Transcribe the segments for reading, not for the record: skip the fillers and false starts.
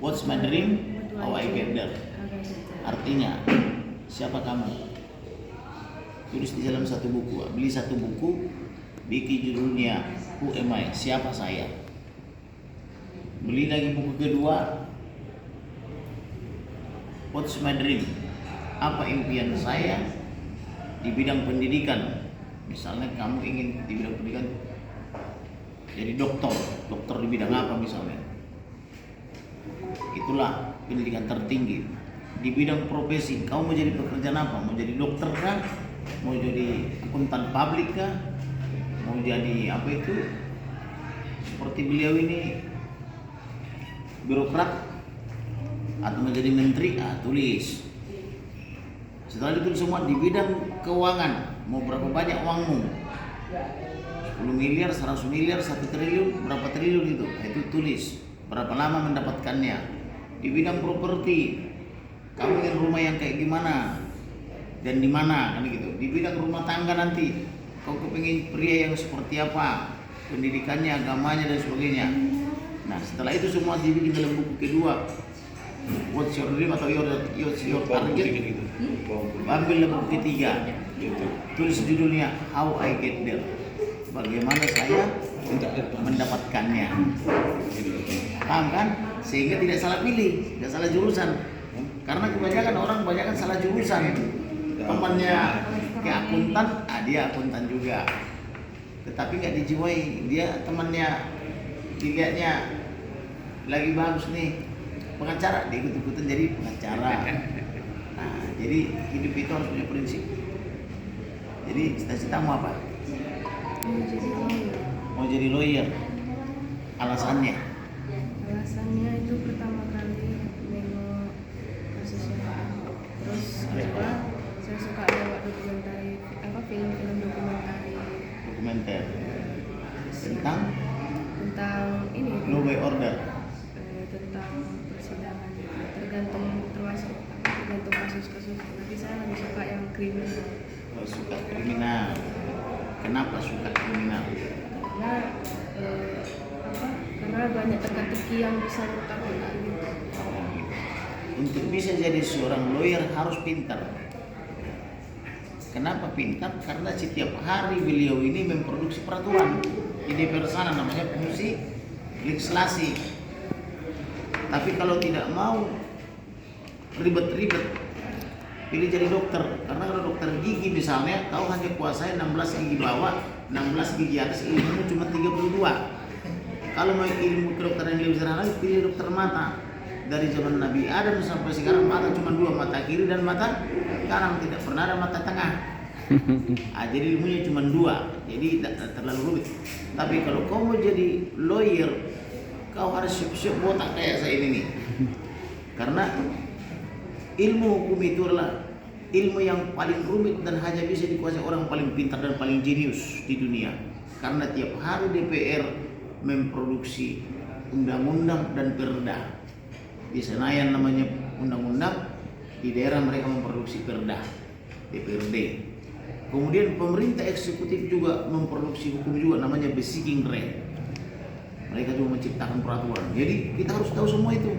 What's my dream? How I get there. Artinya, siapa kamu? Tulis di dalam satu buku. Beli satu buku, bikin judulnya Who am I? Siapa saya? Beli lagi buku kedua, What's my dream? Apa impian saya di bidang pendidikan? Misalnya kamu ingin di bidang pendidikan jadi dokter di bidang apa misalnya? Itulah pendidikan tertinggi. Di bidang profesi, kamu mau jadi pekerjaan apa? Mau jadi dokter kah? Mau jadi akuntan publik kah? Mau jadi apa itu? Seperti beliau ini birokrat atau mau jadi menteri? Tulis. Setelah ditulis semua di bidang keuangan, mau berapa banyak uangmu? 10 miliar, 100 miliar, 1 triliun, berapa triliun itu? Itu tulis. Berapa lama mendapatkannya? Di bidang properti, kamu ingin rumah yang kayak gimana dan di mana, kan gitu. Di bidang rumah tangga nanti, kau kepingin pria yang seperti apa, pendidikannya, agamanya dan sebagainya. Nah, setelah itu semua dibikin dalam buku kedua, What's your dream atau your target gitu. Ambil buku ketiga, tulis judulnya How I Get There. Bagaimana saya mendapatkannya. Paham kan? Sehingga tidak salah pilih, tidak salah jurusan. Karena kebanyakan salah jurusan. Temannya ke akuntan, dia akuntan juga. Tetapi nggak dijiwai. Dia temannya dilihatnya lagi bagus nih, pengacara, dia ikut-ikutan jadi pengacara. Nah, jadi hidup itu harus punya prinsip. Jadi cita-citamu apa? Mau jadi lawyer. Alasannya? Alasannya itu pertama kali nengok kasusnya, terus kedua saya suka lewat film Dokumenter tentang ini law by order, tentang persidangan, tergantung kasus-kasus. Tapi saya lebih suka yang kriminal. Suka kriminal. Kenapa suka kriminal? Karena banyak teka-teki yang bisa berkata gitu. Untuk bisa jadi seorang lawyer harus pintar. Kenapa pintar? Karena setiap hari beliau ini memproduksi peraturan. Di DPR sana namanya fungsi legislasi. Tapi kalau tidak mau ribet-ribet, pilih jadi dokter. Karena kalau dokter gigi misalnya, kau hanya kuasai 16 gigi bawah, 16 gigi atas, ilmumu cuma 32. Kalau mau ilmu kedokteran yang lebih sederhana, pilih dokter mata. Dari zaman Nabi Adam sampai sekarang mata cuma 2, mata kiri dan mata kanan, tidak pernah ada mata tengah. Jadi ilmunya cuma 2, jadi tidak terlalu rumit. Tapi kalau kau mau jadi lawyer, kau harus siap-siap botak kayak saya ini nih. Karena ilmu hukum itu adalah ilmu yang paling rumit dan hanya bisa dikuasai orang paling pintar dan paling jenius di dunia. Karena tiap hari DPR memproduksi undang-undang dan perda. Di Senayan namanya undang-undang, di daerah mereka memproduksi perda, DPRD. Kemudian pemerintah eksekutif juga memproduksi hukum juga, namanya beseeching grant. Mereka juga menciptakan peraturan. Jadi kita harus tahu semua itu.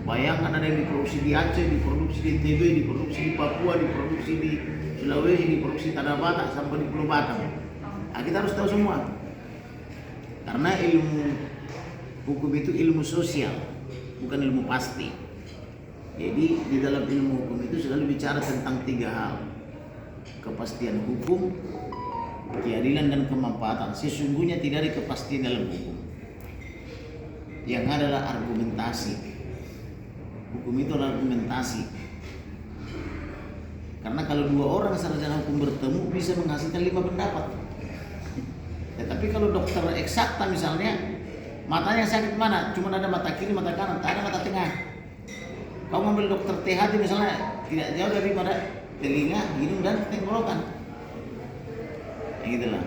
Bayangkan ada yang diproduksi di Aceh, diproduksi di NTB, diproduksi di Papua, diproduksi di Sulawesi, diproduksi di Tanah Batak sampai di Pulau Batam. Nah, kita harus tahu semua. Karena ilmu hukum itu ilmu sosial, bukan ilmu pasti. Jadi di dalam ilmu hukum itu selalu bicara tentang 3 hal. Kepastian hukum, keadilan dan kemanfaatan. Sesungguhnya tidak ada kepastian dalam hukum. Yang adalah argumentasi. Hukum itu adalah argumentasi. Karena kalau 2 orang sarjana hukum bertemu bisa menghasilkan 5 pendapat. Tapi kalau dokter eksakta misalnya, matanya sakit mana? Cuma ada mata kiri, mata kanan, tak ada mata tengah. Kau ngambil dokter THT misalnya, tidak jauh daripada telinga, hidung dan tenggorokan. Gitulah.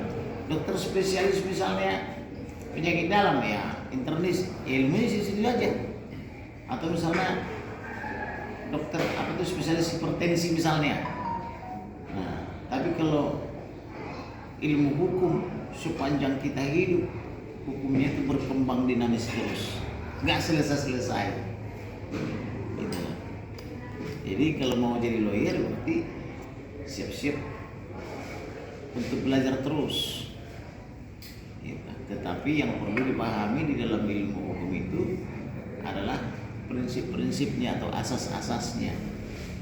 Dokter spesialis misalnya penyakit dalam, ya internis, ilmunya sisi aja. Atau misalnya dokter spesialis hipertensi misalnya. Nah, tapi kalau ilmu hukum sepanjang kita hidup, hukumnya itu berkembang dinamis terus. nggak selesai-selesai. Gitu. Jadi kalau mau jadi lawyer berarti siap-siap untuk belajar terus. Gitu. Tetapi yang perlu dipahami di dalam ilmu hukum itu adalah prinsip-prinsipnya atau asas-asasnya.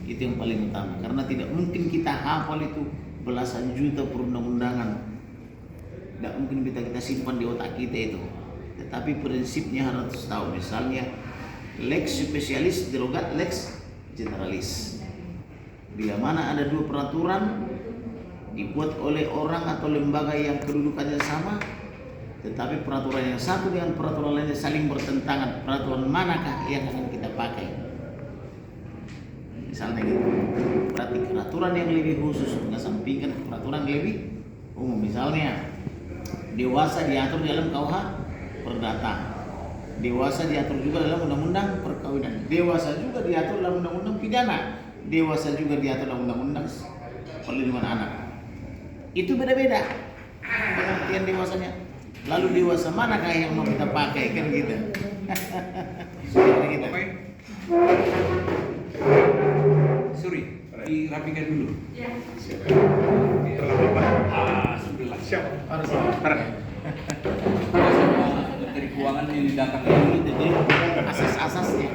Itu yang paling utama. Karena tidak mungkin kita hafal itu belasan juta perundang-undangan. Tidak mungkin kita simpan di otak kita itu. Tetapi prinsipnya harus tahu. Misalnya lex spesialis derogat lex generalis. Bila mana ada dua peraturan dibuat oleh orang atau lembaga yang kedudukannya sama, tetapi peraturan yang satu dengan peraturan lainnya saling bertentangan, peraturan manakah yang akan kita pakai? Misalnya gitu. Berarti peraturan yang lebih khusus mengesampingkan peraturan yang lebih umum. Misalnya dewasa diatur dalam KUH Perdata, dewasa diatur juga dalam undang-undang perkawinan, dewasa juga diatur dalam undang-undang pidana, dewasa juga diatur dalam undang-undang perlindungan anak. Itu beda-beda pengertian dewasanya. Lalu dewasa manakah yang mau kita pakai, kan gitu. Seperti gitu. Sorry, dirapikan dulu. Ya. Sebelah. Siap. Harus Dari keuangan ini datang dulu jadi asas-asasnya.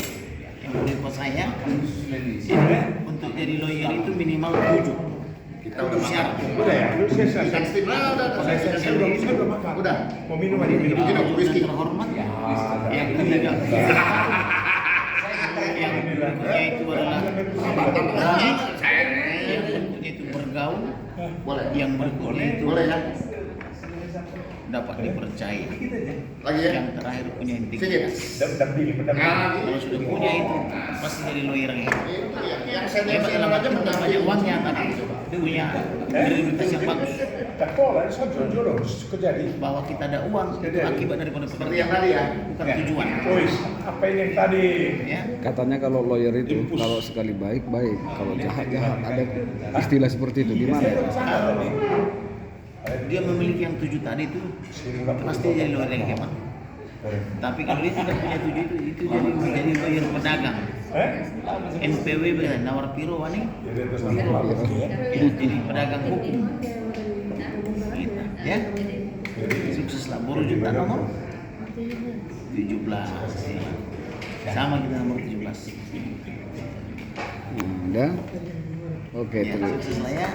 Yang menurut saya untuk jadi lawyer itu minimal 7. Kita udah syarat. Udah ya? Lu saya Saya udah makan. Udah. Mau minum aja. Yang Bikin aku whisky. terhormat Ya. yang ketiga yang berikutnya itu adalah yang berikutnya itu bergaul, yang berikutnya itu dapat dipercaya, Lagi ya? yang terakhir punya integritas. Kalau sudah punya itu pasti jadi lawyer yang hebat. Yang saya Hebat dalam arti bukan banyak uangnya, tapi punya integritas yang bagus. Bahwa kita ada uang itu akibat daripada Seperti yang tadi ya. bukan tujuan. Apa ini yang tadi? Ya. Katanya kalau lawyer itu kalau sekali baik baik, kalau jahat jahat. Ada istilah seperti itu di mana? Dia memiliki yang 7 tadi itu pasti jadi lawyer yang hebat. Tapi kalau dia tidak punya 7 itu jadi lawyer pedagang. NPW benar, nawar piro wani. Jadi pedagang hukum. Gitu, ya. Sukseslah. Baru juta nomor 17. Sama kita nomor 17. Udah. Oke, Ya, terus. sukseslah ya.